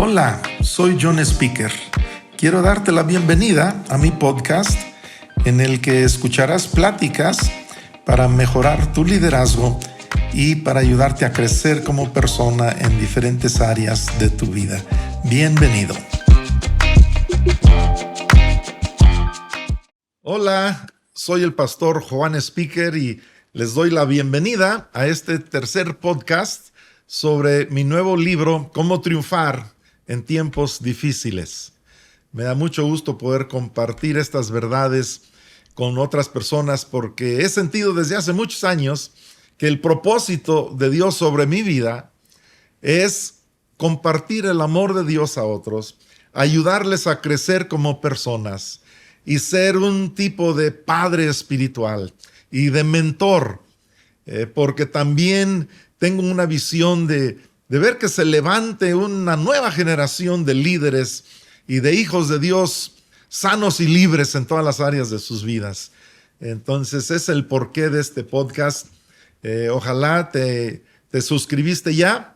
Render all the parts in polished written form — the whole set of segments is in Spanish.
Hola, soy John Speaker. Quiero darte la bienvenida a mi podcast en el que escucharás pláticas para mejorar tu liderazgo y para ayudarte a crecer como persona en diferentes áreas de tu vida. Bienvenido. Hola, soy el pastor Juan Speaker y les doy la bienvenida a este tercer podcast sobre mi nuevo libro, Cómo triunfar en tiempos difíciles. Me da mucho gusto poder compartir estas verdades con otras personas porque he sentido desde hace muchos años que el propósito de Dios sobre mi vida es compartir el amor de Dios a otros, ayudarles a crecer como personas y ser un tipo de padre espiritual y de mentor, porque también tengo una visión de ver que se levante una nueva generación de líderes y de hijos de Dios sanos y libres en todas las áreas de sus vidas. Entonces es el porqué de este podcast. Ojalá te suscribiste ya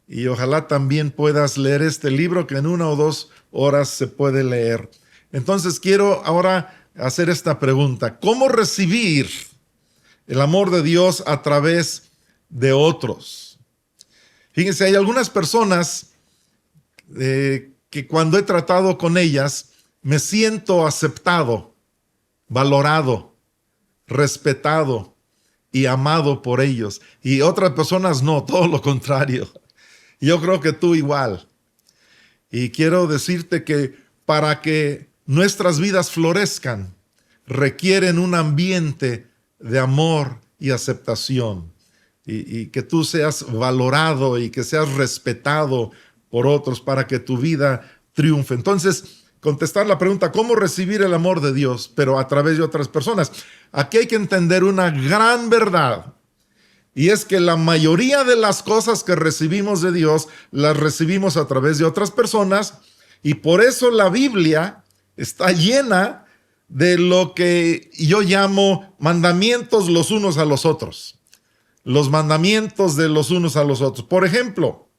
y ojalá también puedas leer este libro que en 1 o 2 horas se puede leer. Entonces quiero ahora hacer esta pregunta: ¿cómo recibir el amor de Dios a través de otros? Fíjense, hay algunas personas que cuando he tratado con ellas me siento aceptado, valorado, respetado y amado por ellos. Y otras personas no, todo lo contrario. Yo creo que tú igual. Y quiero decirte que para que nuestras vidas florezcan, requieren un ambiente de amor y aceptación. Y que tú seas valorado y que seas respetado por otros para que tu vida triunfe. Entonces, contestar la pregunta: ¿cómo recibir el amor de Dios, pero a través de otras personas? Aquí hay que entender una gran verdad, y es que la mayoría de las cosas que recibimos de Dios las recibimos a través de otras personas, y por eso la Biblia está llena de lo que yo llamo mandamientos los unos a los otros. Los mandamientos de los unos a los otros. Por ejemplo,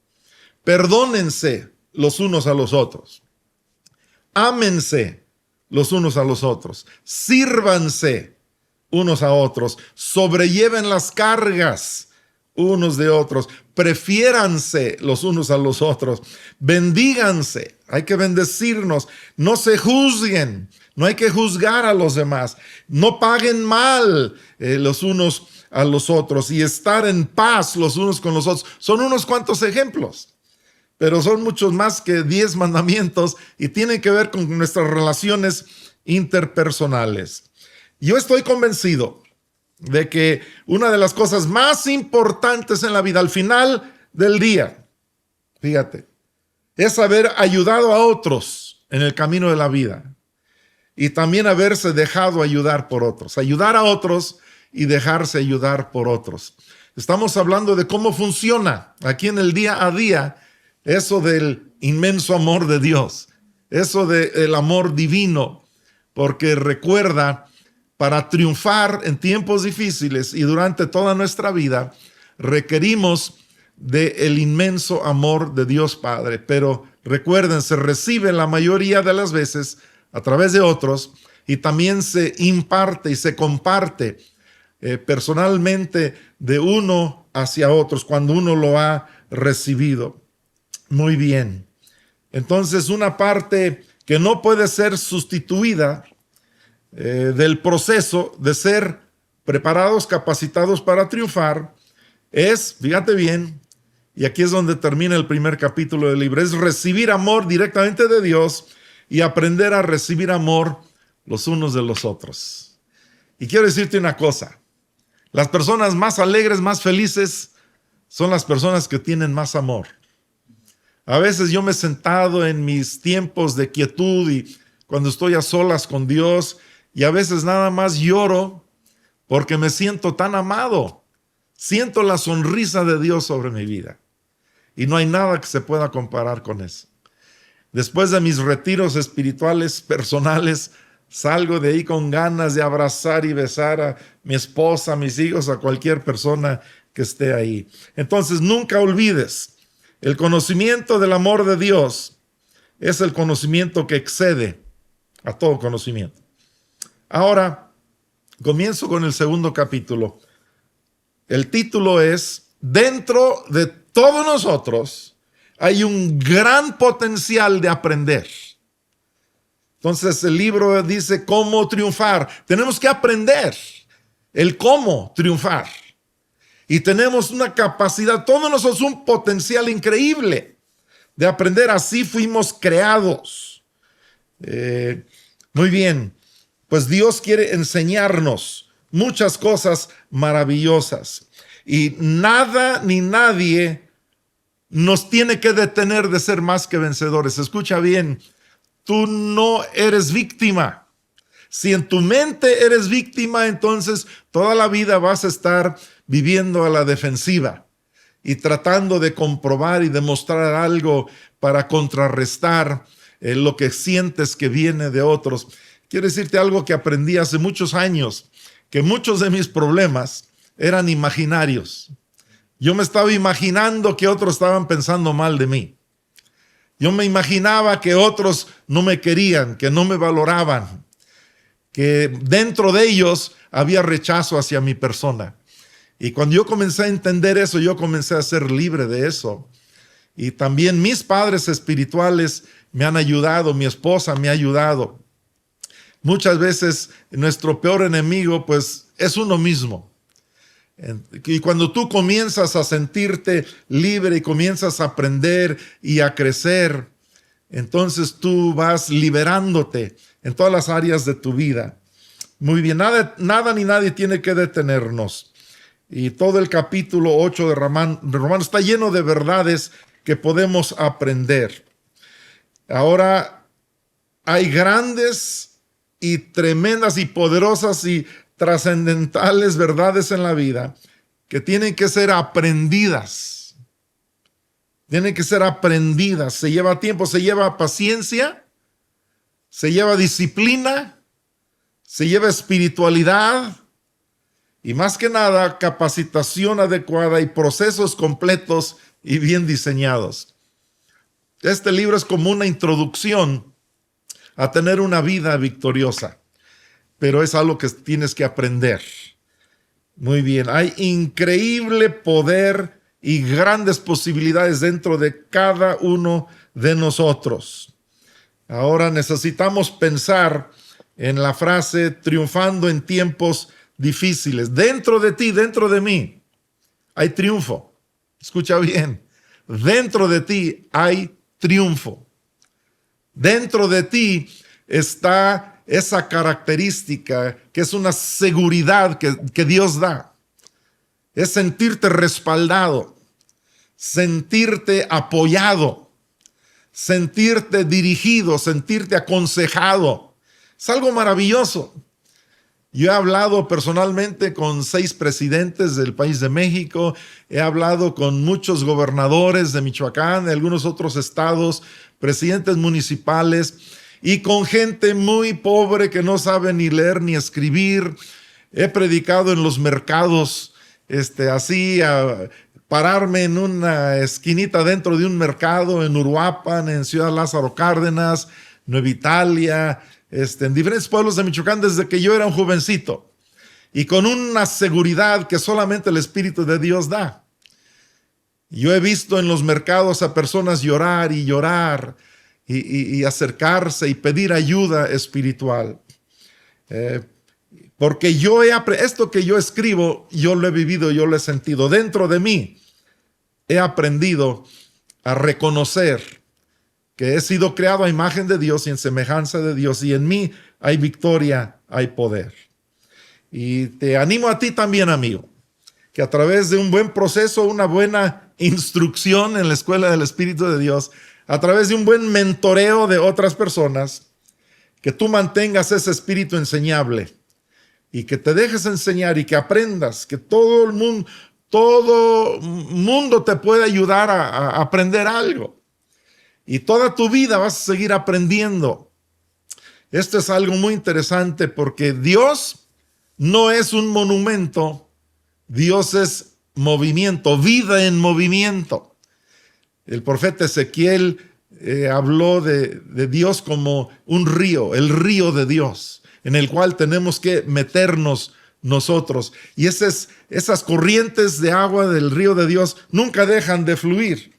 perdónense los unos a los otros. Ámense los unos a los otros. Sírvanse unos a otros. Sobrelleven las cargas unos de otros. Prefiéranse los unos a los otros. Bendíganse. Hay que bendecirnos. No se juzguen. No hay que juzgar a los demás. No paguen mal los unos a los otros y estar en paz los unos con los otros. Son unos cuantos ejemplos, pero son muchos más que 10 mandamientos y tienen que ver con nuestras relaciones interpersonales. Yo estoy convencido de que una de las cosas más importantes en la vida, al final del día, fíjate, es haber ayudado a otros en el camino de la vida y también haberse dejado ayudar por otros. Ayudar a otros y dejarse ayudar por otros. Estamos hablando de cómo funciona aquí en el día a día eso del inmenso amor de Dios, eso del amor divino, porque recuerda, para triunfar en tiempos difíciles y durante toda nuestra vida, requerimos del inmenso amor de Dios Padre. Pero recuerden, se recibe la mayoría de las veces a través de otros y también se imparte y se comparte personalmente de uno hacia otros cuando uno lo ha recibido. Muy bien. Entonces, una parte que no puede ser sustituida del proceso de ser preparados, capacitados para triunfar es, fíjate bien, y aquí es donde termina el primer capítulo del libro, es recibir amor directamente de Dios y aprender a recibir amor los unos de los otros. Y quiero decirte una cosa: las personas más alegres, más felices, son las personas que tienen más amor. A veces yo me he sentado en mis tiempos de quietud y cuando estoy a solas con Dios, y a veces nada más lloro porque me siento tan amado. Siento la sonrisa de Dios sobre mi vida. Y no hay nada que se pueda comparar con eso. Después de mis retiros espirituales personales, salgo de ahí con ganas de abrazar y besar a mi esposa, a mis hijos, a cualquier persona que esté ahí. Entonces, nunca olvides El conocimiento del amor de Dios es el conocimiento que excede a todo conocimiento. Ahora, comienzo con el segundo capítulo. El título es: dentro de todos nosotros hay un gran potencial de aprender. Entonces el libro dice cómo triunfar. Tenemos que aprender el cómo triunfar. Y tenemos una capacidad, todos nosotros un potencial increíble de aprender. Así fuimos creados. Muy bien, pues Dios quiere enseñarnos muchas cosas maravillosas. Y nada ni nadie nos tiene que detener de ser más que vencedores. Escucha bien, tú no eres víctima. Si en tu mente eres víctima, entonces toda la vida vas a estar viviendo a la defensiva y tratando de comprobar y demostrar algo para contrarrestar lo que sientes que viene de otros. Quiero decirte algo que aprendí hace muchos años, que muchos de mis problemas eran imaginarios. Yo me estaba imaginando que otros estaban pensando mal de mí. Yo me imaginaba que otros no me querían, que no me valoraban, que dentro de ellos había rechazo hacia mi persona. Y cuando yo comencé a entender eso, yo comencé a ser libre de eso. Y también mis padres espirituales me han ayudado, mi esposa me ha ayudado. Muchas veces nuestro peor enemigo pues es uno mismo. Y cuando tú comienzas a sentirte libre y comienzas a aprender y a crecer, entonces tú vas liberándote en todas las áreas de tu vida. Muy bien, nada ni nadie tiene que detenernos. Y todo el capítulo 8 de Romanos está lleno de verdades que podemos aprender. Ahora, hay grandes y tremendas y poderosas y trascendentales verdades en la vida que tienen que ser aprendidas. Tienen que ser aprendidas. Se lleva tiempo, se lleva paciencia, se lleva disciplina, se lleva espiritualidad y más que nada capacitación adecuada y procesos completos y bien diseñados. Este libro es como una introducción a tener una vida victoriosa, pero es algo que tienes que aprender. Muy bien, hay increíble poder y grandes posibilidades dentro de cada uno de nosotros. Ahora necesitamos pensar en la frase triunfando en tiempos difíciles. Dentro de ti, dentro de mí, hay triunfo. Escucha bien, dentro de ti hay triunfo. Dentro de ti está esa característica que es una seguridad que Dios da. Es sentirte respaldado, sentirte apoyado, sentirte dirigido, sentirte aconsejado. Es algo maravilloso. Yo he hablado personalmente con 6 presidentes del país de México, he hablado con muchos gobernadores de Michoacán, de algunos otros estados, presidentes municipales y con gente muy pobre que no sabe ni leer ni escribir. He predicado en los mercados, así a pararme en una esquinita dentro de un mercado en Uruapan, en Ciudad Lázaro Cárdenas, Nueva Italia, en diferentes pueblos de Michoacán desde que yo era un jovencito y con una seguridad que solamente el Espíritu de Dios da. Yo he visto en los mercados a personas llorar y llorar y acercarse y pedir ayuda espiritual. Porque esto que yo escribo, yo lo he vivido, yo lo he sentido. Dentro de mí he aprendido a reconocer que he sido creado a imagen de Dios y en semejanza de Dios, y en mí hay victoria, hay poder. Y te animo a ti también, amigo, que a través de un buen proceso, una buena instrucción en la escuela del Espíritu de Dios, a través de un buen mentoreo de otras personas, que tú mantengas ese espíritu enseñable y que te dejes enseñar y que aprendas, que todo mundo te puede ayudar a aprender algo. Y toda tu vida vas a seguir aprendiendo. Esto es algo muy interesante porque Dios no es un monumento, Dios es movimiento, vida en movimiento. El profeta Ezequiel habló de Dios como un río, el río de Dios, en el cual tenemos que meternos nosotros. Y esas corrientes de agua del río de Dios nunca dejan de fluir.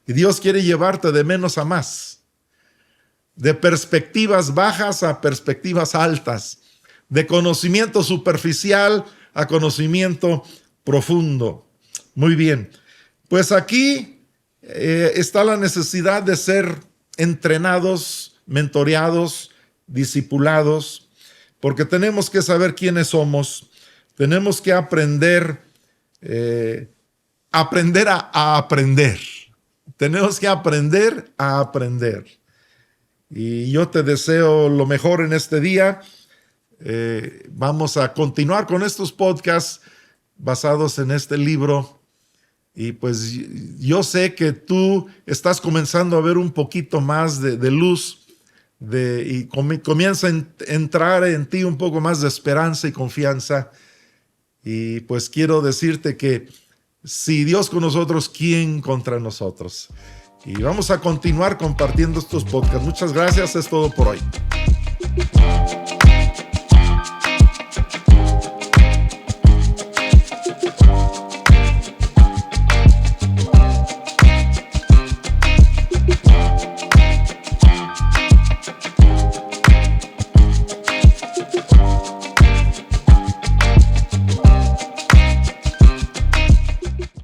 Y Dios quiere llevarte de menos a más, de perspectivas bajas a perspectivas altas, de conocimiento superficial a conocimiento profundo. Muy bien, pues aquí está la necesidad de ser entrenados, mentoreados, discipulados, porque tenemos que saber quiénes somos, tenemos que aprender a aprender. Tenemos que aprender a aprender. Y yo te deseo lo mejor en este día. Vamos a continuar con estos podcasts basados en este libro. Y pues yo sé que tú estás comenzando a ver un poquito más de luz y comienza a entrar en ti un poco más de esperanza y confianza. Y pues quiero decirte que si Dios con nosotros, ¿quién contra nosotros? Y vamos a continuar compartiendo estos podcasts. Muchas gracias, es todo por hoy.